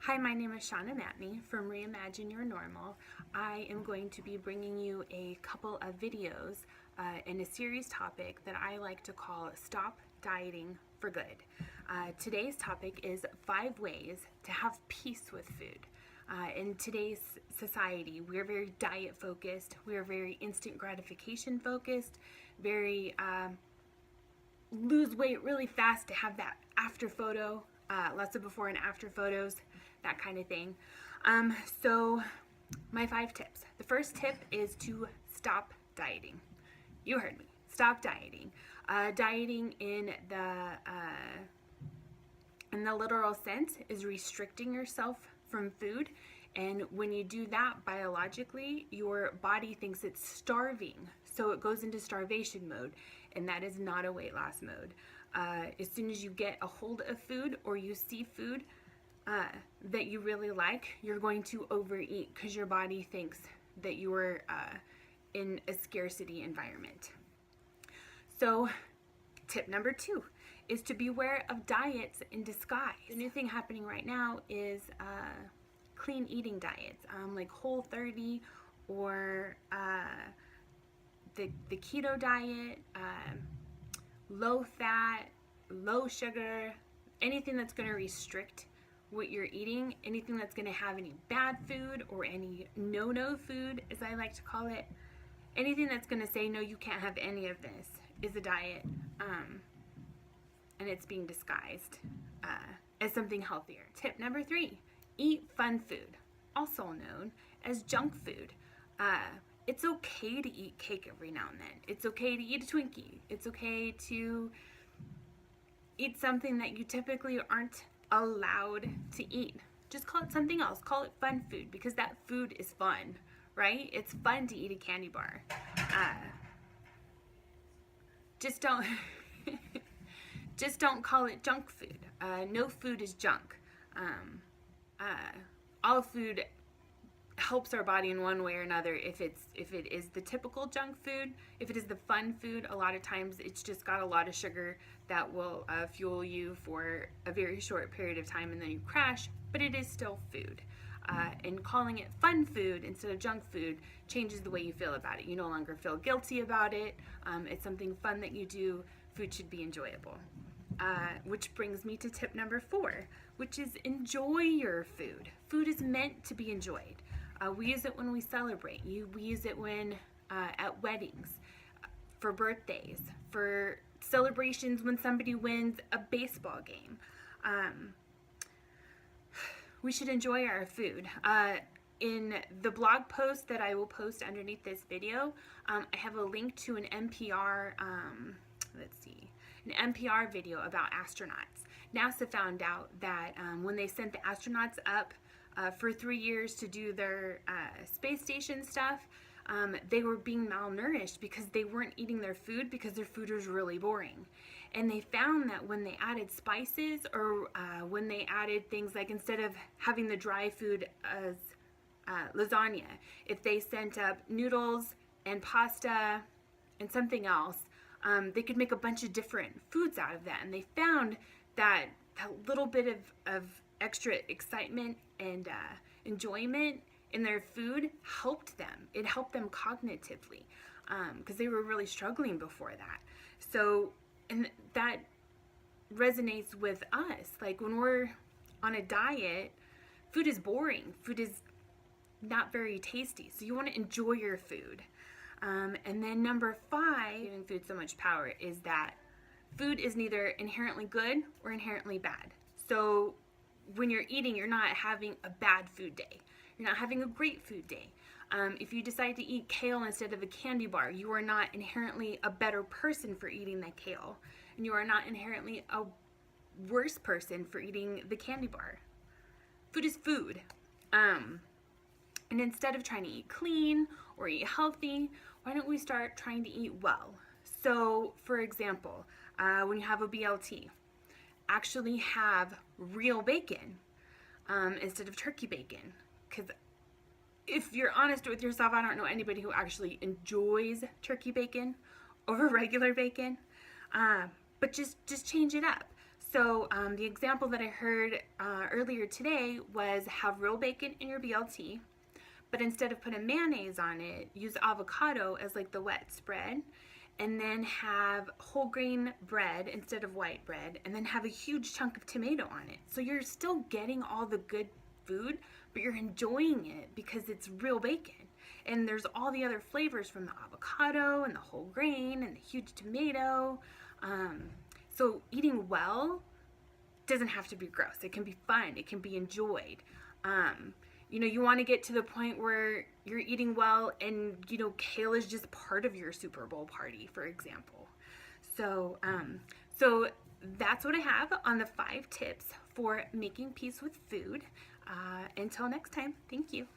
Hi, my name is Shauna Matney from Reimagine Your Normal. I am going to be bringing you a couple of videos in a series topic that I like to call Stop Dieting for Good. Today's topic is 5 ways to have peace with food. In today's society, we are very diet focused, we are very instant gratification focused, very lose weight really fast to have that after photo, lots of before and after photos, that kind of thing. So my 5 tips. The first tip is to stop dieting. You heard me. Stop dieting. Dieting in the literal sense is restricting yourself from food, and when you do that biologically, your body thinks it's starving, so it goes into starvation mode, and that is not a weight loss mode. As soon as you get a hold of food or you see food that you really like, you're going to overeat because your body thinks that you're in a scarcity environment. So tip number 2 is to beware of diets in disguise. The new thing happening right now is clean eating diets, like Whole30 or the keto diet, low fat, low sugar, anything that's going to restrict what you're eating, anything that's going to have any bad food or any no food, as I like to call it, anything that's going to say no, you can't have any of this is a diet, and it's being disguised as something healthier. Tip number 3, eat fun food, also known as junk food. It's okay to eat cake every now and then. It's okay to eat a Twinkie. It's okay to eat something that you typically aren't allowed to eat. Just call it something else. Call it fun food, because that food is fun, right? It's fun to eat a candy bar. Just don't just don't call it junk food. No food is junk. All food helps our body in one way or another. If it is the typical junk food, if it is the fun food, a lot of times it's just got a lot of sugar that will fuel you for a very short period of time and then you crash, but it is still food. And calling it fun food instead of junk food changes the way you feel about it. You no longer feel guilty about it. It's something fun that you do. Food should be enjoyable. Which brings me to tip number 4, which is enjoy your food. Food is meant to be enjoyed. We use it when we celebrate. We use it when at weddings, for birthdays, for celebrations when somebody wins a baseball game. We should enjoy our food. In the blog post that I will post underneath this video, I have a link to an NPR, an NPR video about astronauts. NASA found out that when they sent the astronauts up for 3 years to do their space station stuff, they were being malnourished because they weren't eating their food because their food was really boring. And they found that when they added spices or when they added things like, instead of having the dry food as lasagna, if they sent up noodles and pasta and something else, they could make a bunch of different foods out of that. And they found that a little bit of extra excitement and enjoyment in their food helped them. It helped them cognitively because they were really struggling before that. So, and that resonates with us. Like when we're on a diet, food is boring. Food is not very tasty. So you want to enjoy your food. And then number 5, giving food so much power, is that food is neither inherently good or inherently bad. So when you're eating, you're not having a bad food day. You're not having a great food day. If you decide to eat kale instead of a candy bar, you are not inherently a better person for eating that kale. And you are not inherently a worse person for eating the candy bar. Food is food. And instead of trying to eat clean or eat healthy, why don't we start trying to eat well? So, for example, when you have a BLT, actually have real bacon instead of turkey bacon. Because if you're honest with yourself, I don't know anybody who actually enjoys turkey bacon over regular bacon. But just change it up. So the example that I heard earlier today was have real bacon in your BLT, but instead of putting mayonnaise on it, use avocado as like the wet spread, and then have whole grain bread instead of white bread, and then have a huge chunk of tomato on it. So you're still getting all the good food, but you're enjoying it because it's real bacon. And there's all the other flavors from the avocado and the whole grain and the huge tomato. So eating well doesn't have to be gross. It can be fun. It can be enjoyed. You want to get to the point where you're eating well and, kale is just part of your Super Bowl party, for example. So that's what I have on the 5 tips for making peace with food. Until next time, thank you.